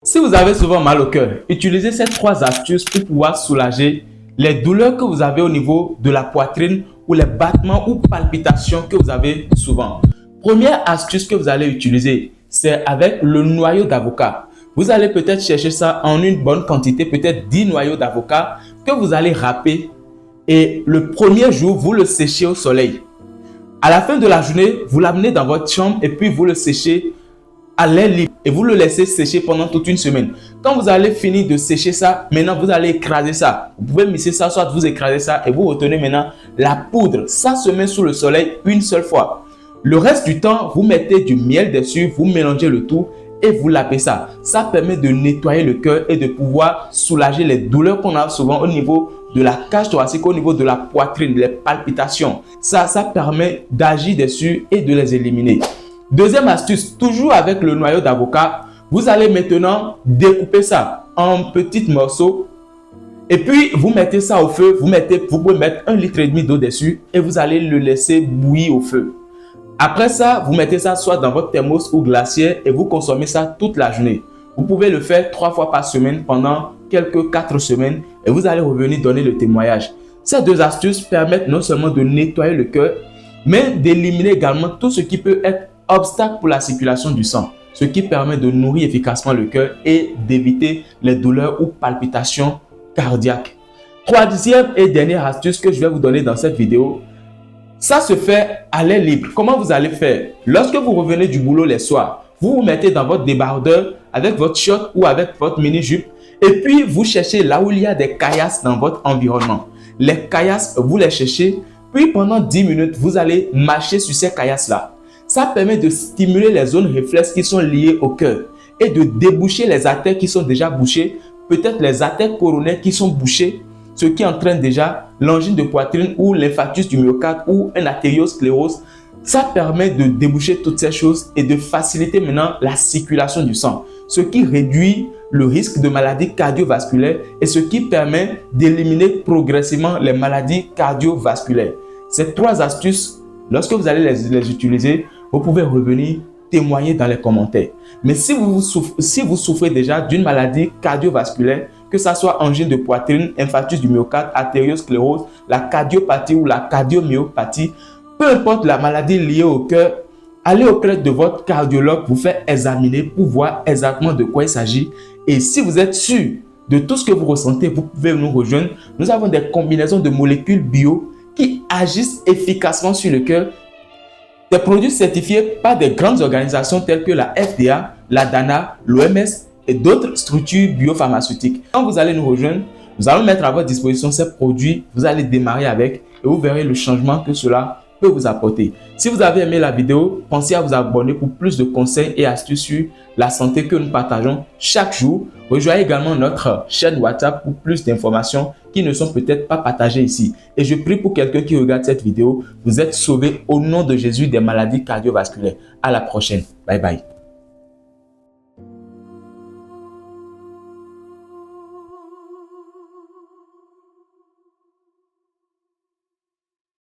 Si vous avez souvent mal au cœur, utilisez ces 3 astuces pour pouvoir soulager les douleurs que vous avez au niveau de la poitrine ou les battements ou palpitations que vous avez souvent. Première astuce que vous allez utiliser, c'est avec le noyau d'avocat. Vous allez peut-être chercher ça en une bonne quantité, peut-être 10 noyaux d'avocat que vous allez râper et le premier jour, vous le séchez au soleil. À la fin de la journée, vous l'amenez dans votre chambre et puis vous le séchez à l'air libre et vous le laissez sécher pendant toute une semaine. Quand vous allez finir de sécher ça, maintenant vous allez écraser ça. Vous pouvez mixer ça, soit vous écrasez ça et vous retenez maintenant la poudre. Ça se met sous le soleil une seule fois. Le reste du temps, vous mettez du miel dessus, vous mélangez le tout et vous lavez ça. Ça permet de nettoyer le cœur et de pouvoir soulager les douleurs qu'on a souvent au niveau de la cage thoracique, au niveau de la poitrine, les palpitations. Ça permet d'agir dessus et de les éliminer. Deuxième astuce, toujours avec le noyau d'avocat, vous allez maintenant découper ça en petits morceaux et puis vous mettez ça au feu. Vous pouvez mettre 1,5 litre d'eau dessus et vous allez le laisser bouillir au feu. Après ça, vous mettez ça soit dans votre thermos ou glacière et vous consommez ça toute la journée. Vous pouvez le faire 3 fois par semaine pendant quelques 4 semaines et vous allez revenir donner le témoignage. Ces 2 astuces permettent non seulement de nettoyer le cœur, mais d'éliminer également tout ce qui peut être obstacle pour la circulation du sang, ce qui permet de nourrir efficacement le cœur et d'éviter les douleurs ou palpitations cardiaques. Troisième et dernière astuce que je vais vous donner dans cette vidéo, ça se fait à l'air libre. Comment vous allez faire? Lorsque vous revenez du boulot les soirs, vous vous mettez dans votre débardeur avec votre short ou avec votre mini-jupe et puis vous cherchez là où il y a des caillasses dans votre environnement. Les caillasses, vous les cherchez, puis pendant 10 minutes, vous allez marcher sur ces caillasses-là. Ça permet de stimuler les zones réflexes qui sont liées au cœur et de déboucher les artères qui sont déjà bouchées, peut-être les artères coronaires qui sont bouchées, ce qui entraîne déjà l'angine de poitrine ou l'infarctus du myocarde ou une artériosclérose. Ça permet de déboucher toutes ces choses et de faciliter maintenant la circulation du sang, ce qui réduit le risque de maladies cardiovasculaires et ce qui permet d'éliminer progressivement les maladies cardiovasculaires. Ces 3 astuces, lorsque vous allez les utiliser, vous pouvez revenir témoigner dans les commentaires. Mais si vous souffrez déjà d'une maladie cardiovasculaire, que ce soit angine de poitrine, infarctus du myocarde, artériosclérose, la cardiopathie ou la cardiomyopathie, peu importe la maladie liée au cœur, allez auprès de votre cardiologue pour faire examiner, pour voir exactement de quoi il s'agit. Et si vous êtes sûr de tout ce que vous ressentez, vous pouvez nous rejoindre. Nous avons des combinaisons de molécules bio qui agissent efficacement sur le cœur. Des produits certifiés par des grandes organisations telles que la FDA, la DANA, l'OMS et d'autres structures biopharmaceutiques. Quand vous allez nous rejoindre, nous allons mettre à votre disposition ces produits. Vous allez démarrer avec et vous verrez le changement que cela peut vous apporter. Si vous avez aimé la vidéo, pensez à vous abonner pour plus de conseils et astuces sur la santé que nous partageons chaque jour. Rejoignez également notre chaîne WhatsApp pour plus d'informations qui ne sont peut-être pas partagées ici. Et je prie pour quelqu'un qui regarde cette vidéo, vous êtes sauvé au nom de Jésus des maladies cardiovasculaires. À la prochaine. Bye bye.